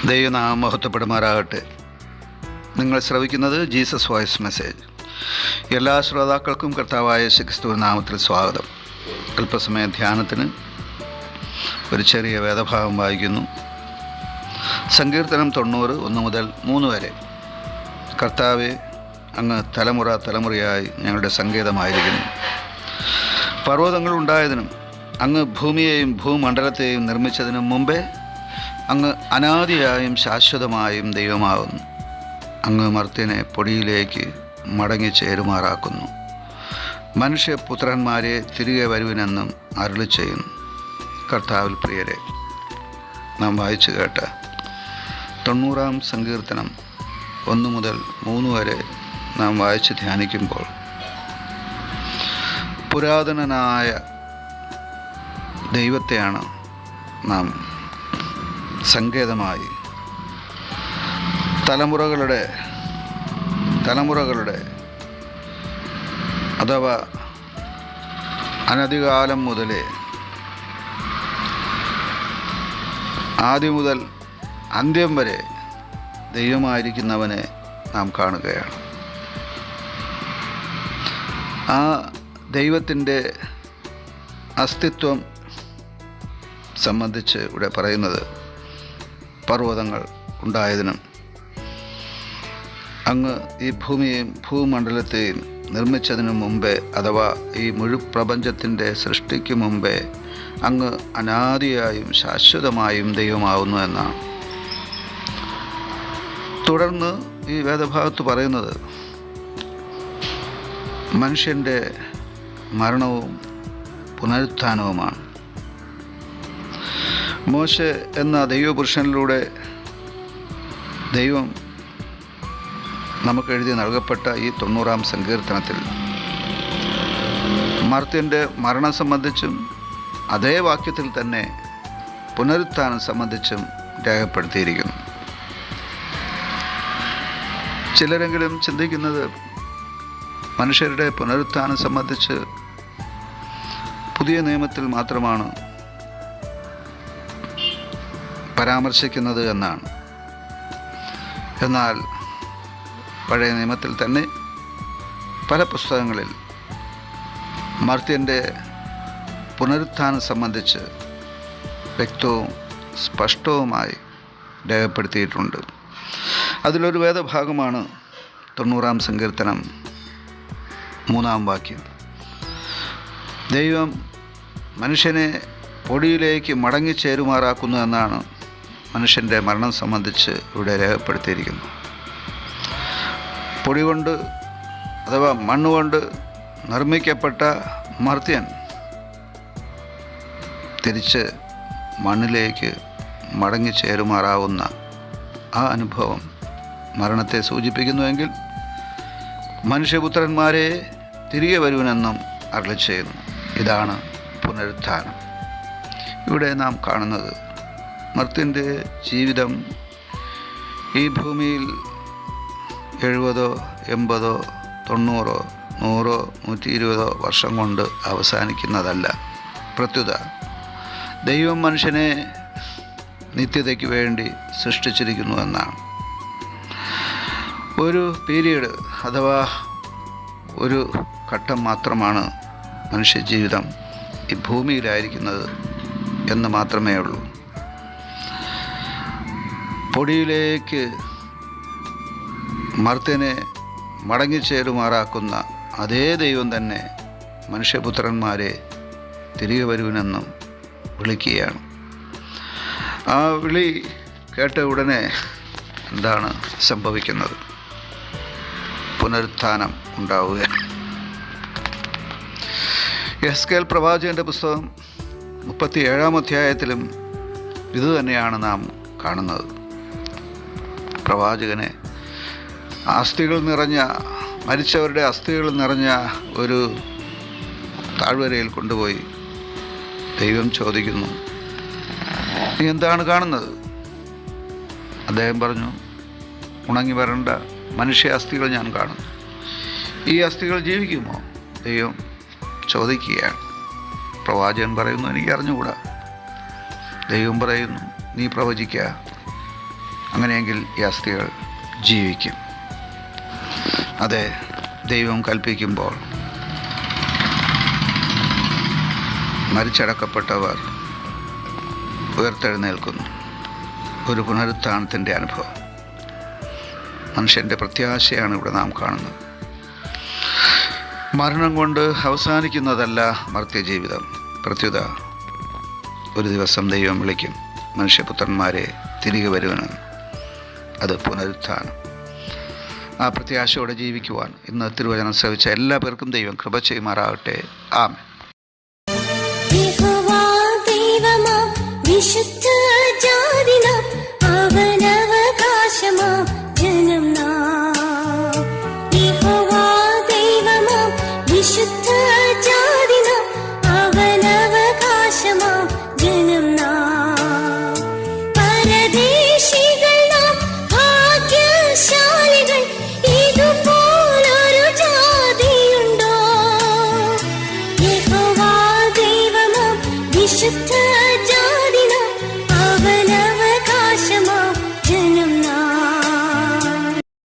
ദൈവനാമം മഹത്വപ്പെടുമാറാകട്ടെ. നിങ്ങൾ ശ്രവിക്കുന്നത് Jesus voice message. എല്ലാ ശ്രോതാക്കൾക്കും കർത്താവായ യേശുക്രിസ്തുവിൻ നാമത്തിൽ സ്വാഗതം. അല്പസമയ ധ്യാനത്തിന് ഒരു ചെറിയ വേദഭാഗം വായിക്കുന്നു. സങ്കീർത്തനം 90 1 മുതൽ 3 വരെ. കർത്താവെ, അങ്ങ് തലമുറ തലമുറയായി ഞങ്ങളുടെ സങ്കേതമായിരിക്കുന്നു. പർവ്വതങ്ങൾ ഉണ്ടായതിനും അങ്ങ് ഭൂമിയെയും ഭൂമണ്ഡലത്തെയും നിർമ്മിച്ചതിനും മുമ്പേ അങ്ങ് അനാദിയായും ശാശ്വതമായും ദൈവമാകുന്നു. അങ്ങ് മർത്യനെ പൊടിയിലേക്ക് മടങ്ങി ചേരുമാറാക്കുന്നു. മനുഷ്യപുത്രന്മാരെ തിരികെ വരുവിനെന്നും അരുളി ചെയ്യുന്നു. കർത്താവിൽ പ്രിയരെ, നാം വായിച്ചു കേട്ട 90-ാം സങ്കീർത്തനം 1 മുതൽ 3 വരെ നാം വായിച്ച് ധ്യാനിക്കുമ്പോൾ പുരാതനനായ ദൈവത്തെയാണ് നാം സങ്കേതമായി തലമുറകളുടെ അഥവാ അനധികാലം മുതലേ ആദ്യം മുതൽ അന്ത്യം വരെ ദൈവമായിരിക്കുന്നവനെ നാം കാണുകയാണ്. ആ ദൈവത്തിൻ്റെ അസ്തിത്വം സംബന്ധിച്ച് ഇവിടെ പറയുന്നത്, പർവ്വതങ്ങൾ ഉണ്ടായതിനും അങ്ങ് ഈ ഭൂമിയെയും ഭൂമണ്ഡലത്തെയും നിർമ്മിച്ചതിനു മുമ്പേ, അഥവാ ഈ മുഴുപ്രപഞ്ചത്തിൻ്റെ സൃഷ്ടിക്ക് മുമ്പേ അങ്ങ് അനാദിയായും ശാശ്വതമായും ദൈവമാവുന്നു എന്നാണ്. തുടർന്ന് ഈ വേദഭാഗത്ത് പറയുന്നത് മനുഷ്യൻ്റെ മരണവും പുനരുത്ഥാനവുമാണ്. മോശെ എന്ന ദൈവപുരുഷനിലൂടെ ദൈവം നമുക്ക് എഴുതി നൽകപ്പെട്ട ഈ 90-ാം സങ്കീർത്തനത്തിൽ മർത്യൻ്റെ മരണം സംബന്ധിച്ചും അതേ വാക്യത്തിൽ തന്നെ പുനരുത്ഥാനം സംബന്ധിച്ചും രേഖപ്പെടുത്തിയിരിക്കുന്നു. ചിലരെങ്കിലും ചിന്തിക്കുന്നത് മനുഷ്യരുടെ പുനരുത്ഥാനം സംബന്ധിച്ച് പുതിയ നിയമത്തിൽ മാത്രമാണ് പരാമർശിക്കുന്നത് എന്നാണ്. എന്നാൽ പഴയ നിയമത്തിൽ തന്നെ പല പുസ്തകങ്ങളിൽ മർത്യൻ്റെ പുനരുത്ഥാനം സംബന്ധിച്ച് വ്യക്തവും സ്പഷ്ടവുമായി രേഖപ്പെടുത്തിയിട്ടുണ്ട്. അതിലൊരു വേദഭാഗമാണ് 90-ാം സങ്കീർത്തനം 3-ാം വാക്യം. ദൈവം മനുഷ്യനെ പൊടിയിലേക്ക് മടങ്ങിച്ചേരുമാറാക്കുന്നു എന്നാണ് മനുഷ്യൻ്റെ മരണം സംബന്ധിച്ച് ഇവിടെ രേഖപ്പെടുത്തിയിരിക്കുന്നത്. പൊടി കൊണ്ട് അഥവാ മണ്ണുകൊണ്ട് നിർമ്മിക്കപ്പെട്ട മർത്യൻ തിരിച്ച് മണ്ണിലേക്ക് മടങ്ങിച്ചേരുമാറാവുന്ന ആ അനുഭവം മരണത്തെ സൂചിപ്പിക്കുന്നുവെങ്കിൽ മനുഷ്യപുത്രന്മാരെ തിരികെ വരുവനെന്നും അരുളി ചെയ്യുന്നു. ഇതാണ് പുനരുത്ഥാനം. ഇവിടെ നാം കാണുന്നത് മർത്യൻ്റെ ജീവിതം ഈ ഭൂമിയിൽ 70, 80, 90, 100, 120 വർഷം കൊണ്ട് അവസാനിക്കുന്നതല്ല. പ്രത്യുത ദൈവം മനുഷ്യനെ നിത്യതയ്ക്ക് വേണ്ടി സൃഷ്ടിച്ചിരിക്കുന്നുവെന്നാണ്. ഒരു പീരീഡ് അഥവാ ഒരു ഘട്ടം മാത്രമാണ് മനുഷ്യജീവിതം ഈ ഭൂമിയിലായിരിക്കുന്നത് എന്ന് മാത്രമേ ഉള്ളൂ. പൊടിയിലേക്ക് മർത്യനെ മടങ്ങിച്ചേരുമാറാക്കുന്ന അതേ ദൈവം തന്നെ മനുഷ്യപുത്രന്മാരെ തിരികെ വരുവനെന്നും വിളിക്കുകയാണ്. ആ വിളി കേട്ട ഉടനെ എന്താണ് സംഭവിക്കുന്നത്? പുനരുത്ഥാനം ഉണ്ടാവുക. യെഹെസ്കേൽ പ്രവാചകൻ്റെ പുസ്തകം 37-ാം അധ്യായത്തിലും ഇതുതന്നെയാണ് നാം കാണുന്നത്. പ്രവാചകനെ മരിച്ചവരുടെ അസ്ഥികൾ നിറഞ്ഞ ഒരു താഴ്വരയിൽ കൊണ്ടുപോയി ദൈവം ചോദിക്കുന്നു, നീ എന്താണ് കാണുന്നത്? അദ്ദേഹം പറഞ്ഞു, ഉണങ്ങി വരേണ്ട മനുഷ്യ അസ്ഥികൾ ഞാൻ കാണുന്നു. ഈ അസ്ഥികൾ ജീവിക്കുമോ? ദൈവം ചോദിക്കുകയാണ്. പ്രവാചകൻ പറയുന്നു, എനിക്ക് അറിഞ്ഞുകൂടാ. ദൈവം പറയുന്നു, നീ പ്രവചിക്കുക. അങ്ങനെയെങ്കിൽ ഈ അസ്ഥികൾ ജീവിക്കും. അതെ, ദൈവം കൽപ്പിക്കുമ്പോൾ മരിച്ചടക്കപ്പെട്ടവർ ഉയർത്തെഴുന്നേൽക്കുന്നു. ഒരു പുനരുത്ഥാനത്തിൻ്റെ അനുഭവം. മനുഷ്യൻ്റെ പ്രത്യാശയാണ് ഇവിടെ നാം കാണുന്നത്. മരണം കൊണ്ട് അവസാനിക്കുന്നതല്ല മർത്യജീവിതം. പ്രത്യുത ഒരു ദിവസം ദൈവം വിളിക്കും മനുഷ്യപുത്രന്മാരെ തിരികെ വരുവാനെന്ന്. അത് പുനരുത്ഥാനം. ആ പ്രത്യാശയോടെ ജീവിക്കുവാൻ ഇന്ന് തിരുവചനം ശ്രവിച്ച എല്ലാ പേർക്കും ദൈവം കൃപ ചെയ്യുമാറാകട്ടെ. ആമേൻ. വിശുദ്ധ ജാതിന അവനവകാശമാ ജനം യഹോവാ ദൈവമാ വിശുദ്ധ ജാതിന അവനവകാശമാ ജനം പരദേശികൾ നാം ഭാഗ്യശാലികൾ ഇതുപോലൊരു ജാതിയുണ്ടോ യഹോവാ ദൈവമാ വിശുദ്ധ